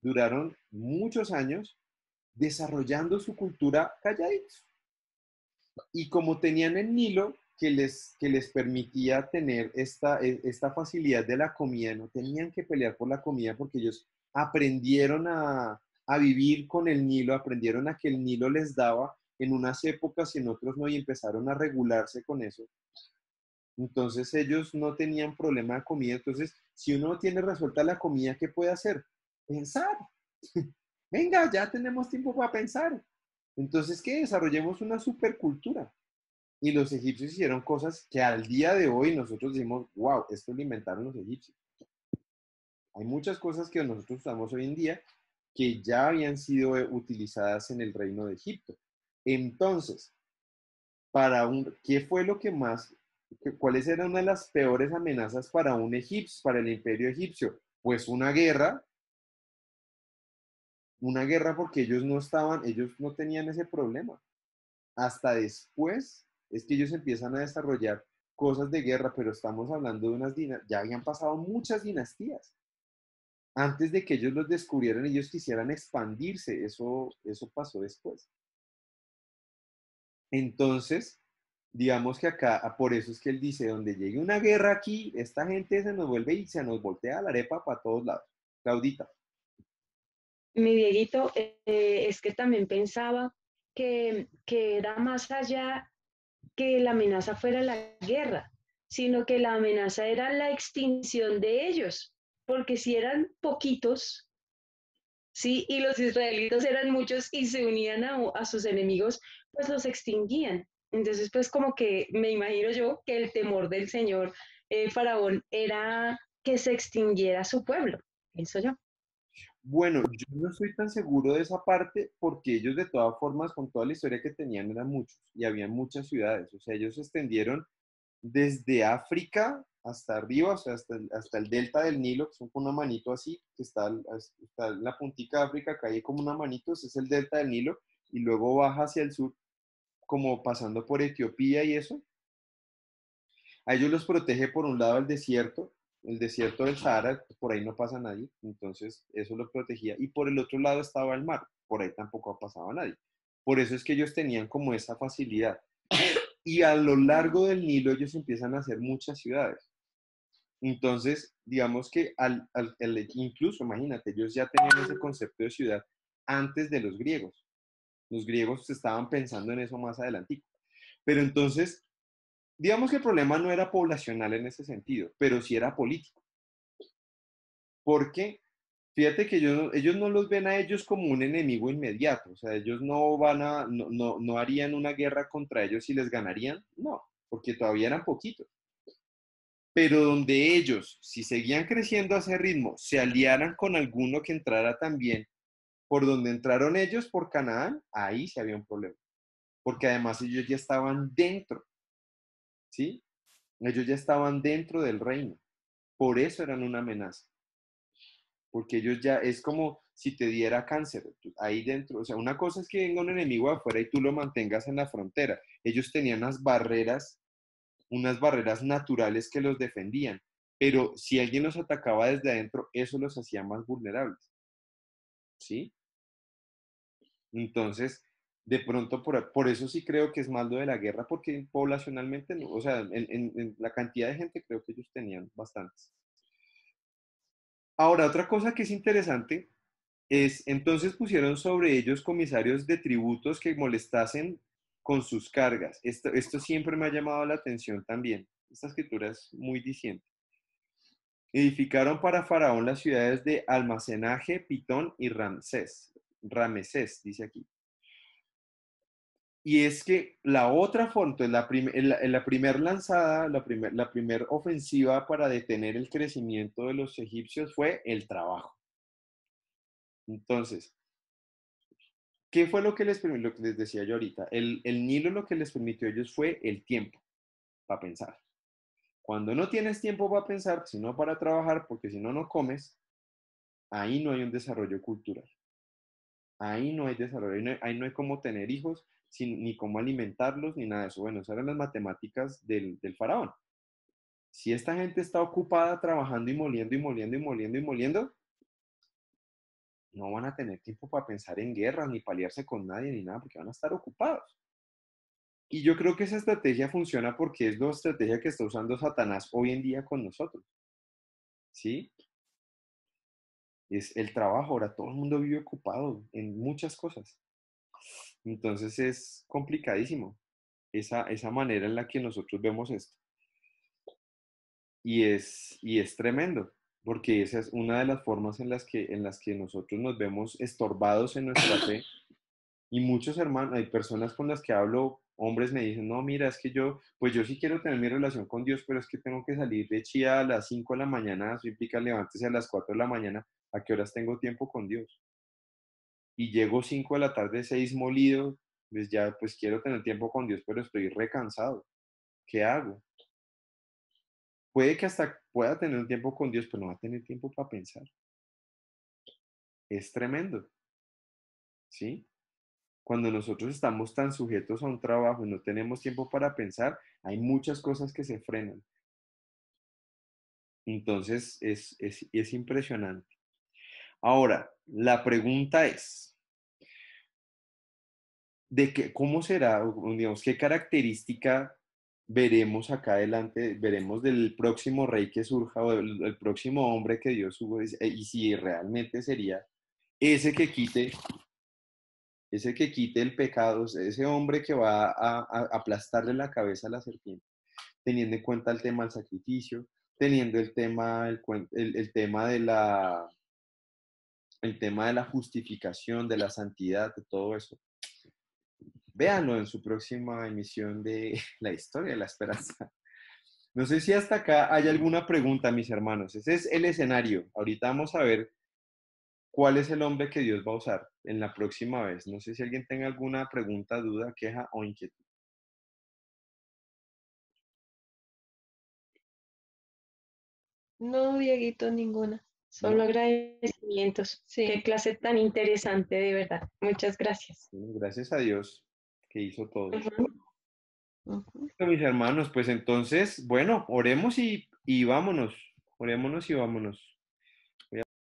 duraron muchos años desarrollando su cultura calladitos. Y como tenían el Nilo que les permitía tener esta facilidad de la comida, no tenían que pelear por la comida porque ellos aprendieron a vivir con el Nilo, aprendieron a que el Nilo les daba en unas épocas y en otros no, y empezaron a regularse con eso. Entonces ellos no tenían problema de comida. Entonces, si uno no tiene resuelta la comida, ¿qué puede hacer? Pensar. Venga, ya tenemos tiempo para pensar. Entonces, ¿qué? Desarrollemos una supercultura. Y los egipcios hicieron cosas que al día de hoy nosotros decimos, wow, esto lo inventaron los egipcios. Hay muchas cosas que nosotros usamos hoy en día que ya habían sido utilizadas en el reino de Egipto. Entonces, ¿qué fue lo que más, cuáles eran una de las peores amenazas para un egipcio, para el imperio egipcio? Pues una guerra porque ellos no tenían ese problema. Hasta después es que ellos empiezan a desarrollar cosas de guerra, pero estamos hablando de ya habían pasado muchas dinastías. Antes de que ellos los descubrieran, ellos quisieran expandirse, eso pasó después. Entonces, digamos que acá, por eso es que él dice, donde llegue una guerra aquí, esta gente se nos vuelve y se nos voltea la arepa para todos lados. Claudita. Mi Dieguito, es que también pensaba que era más allá que la amenaza fuera la guerra, sino que la amenaza era la extinción de ellos, porque si eran poquitos, ¿sí? Y los israelitas eran muchos y se unían a sus enemigos, pues los extinguían. Entonces, pues como que me imagino yo que el temor del señor Faraón era que se extinguiera su pueblo, pienso yo. Bueno, yo no estoy tan seguro de esa parte porque ellos de todas formas, con toda la historia que tenían, eran muchos y había muchas ciudades. O sea, ellos se extendieron desde África hasta arriba, o sea, hasta el delta del Nilo, que son como una manito así, que está en la puntica de África, acá hay como una manito, ese es el delta del Nilo, y luego baja hacia el sur, como pasando por Etiopía y eso. A ellos los protege por un lado el desierto del Sahara, por ahí no pasa nadie, entonces eso los protegía. Y por el otro lado estaba el mar, por ahí tampoco pasaba nadie. Por eso es que ellos tenían como esa facilidad. Y a lo largo del Nilo ellos empiezan a hacer muchas ciudades. Entonces, digamos que incluso, imagínate, ellos ya tenían ese concepto de ciudad antes de los griegos. Los griegos estaban pensando en eso más adelante. Pero entonces, digamos que el problema no era poblacional en ese sentido, pero sí era político. Porque fíjate que ellos no los ven a ellos como un enemigo inmediato. O sea, ellos no harían una guerra contra ellos y les ganarían. No, porque todavía eran poquitos. Pero donde ellos, si seguían creciendo a ese ritmo, se aliaran con alguno que entrara también por donde entraron ellos, por Canaán, ahí sí había un problema. Porque además ellos ya estaban dentro, ¿sí? Ellos ya estaban dentro del reino. Por eso eran una amenaza. Porque ellos ya, es como si te diera cáncer ahí dentro. O sea, una cosa es que venga un enemigo de afuera y tú lo mantengas en la frontera. Ellos tenían unas barreras naturales que los defendían. Pero si alguien los atacaba desde adentro, eso los hacía más vulnerables. ¿Sí? Entonces, de pronto, por eso sí creo que es más lo de la guerra, porque poblacionalmente, no, o sea, en la cantidad de gente creo que ellos tenían bastantes. Ahora, otra cosa que es interesante es, entonces pusieron sobre ellos comisarios de tributos que molestasen con sus cargas. Esto siempre me ha llamado la atención también. Esta escritura es muy diciente. Edificaron para Faraón las ciudades de almacenaje, Pitón y Ramsés. Ramesés, dice aquí. Y es que la otra forma, la primer lanzada, la primer ofensiva para detener el crecimiento de los egipcios fue el trabajo. Entonces, ¿Qué fue lo que les permitió? Lo que les decía yo ahorita. El Nilo lo que les permitió a ellos fue el tiempo para pensar. Cuando no tienes tiempo para pensar, sino para trabajar, porque si no, no comes, ahí no hay un desarrollo cultural. Ahí no hay desarrollo, ahí no hay cómo tener hijos, ni cómo alimentarlos, ni nada de eso. Bueno, esas eran las matemáticas del faraón. Si esta gente está ocupada trabajando y moliendo y moliendo y moliendo y moliendo, no van a tener tiempo para pensar en guerras, ni paliarse con nadie, ni nada, porque van a estar ocupados. Y yo creo que esa estrategia funciona porque es la estrategia que está usando Satanás hoy en día con nosotros. ¿Sí? Es el trabajo, ahora todo el mundo vive ocupado en muchas cosas. Entonces es complicadísimo esa manera en la que nosotros vemos esto. Y es tremendo, porque esa es una de las formas en las que nosotros nos vemos estorbados en nuestra fe. Y muchos hermanos, hay personas con las que hablo, hombres me dicen, no, mira, es que pues yo sí quiero tener mi relación con Dios, pero es que tengo que salir de Chía a las 5 de la mañana, eso implica levántese a las 4 de la mañana, ¿a qué horas tengo tiempo con Dios? Y llego 5 de la tarde, 6 molido, pues ya, pues quiero tener tiempo con Dios, pero estoy recansado. ¿Qué hago? Puede que hasta pueda tener un tiempo con Dios, pero no va a tener tiempo para pensar. Es tremendo, ¿sí? Cuando nosotros estamos tan sujetos a un trabajo y no tenemos tiempo para pensar, hay muchas cosas que se frenan. Entonces, es impresionante. Ahora, la pregunta es, ¿cómo será, digamos, qué característica veremos acá adelante, veremos del próximo rey que surja o del próximo hombre que Dios suba, y si realmente sería ese que quite el pecado, ese hombre que va a aplastarle la cabeza a la serpiente, teniendo en cuenta el tema del sacrificio, teniendo el tema de la justificación, de la santidad, de todo eso. Véanlo en su próxima emisión de La Historia de la Esperanza. No sé si hasta acá hay alguna pregunta, mis hermanos. Ese es el escenario. Ahorita vamos a ver cuál es el hombre que Dios va a usar en la próxima vez. No sé si alguien tenga alguna pregunta, duda, queja o inquietud. No, Dieguito, ninguna. Solo ¿No? agradecimientos. Qué Sí. clase tan interesante, de verdad. Muchas gracias. Bueno, gracias a Dios que hizo todo. Ujú. Ujú. Bueno, mis hermanos, pues entonces, bueno, oremos y vámonos. Orémonos y vámonos.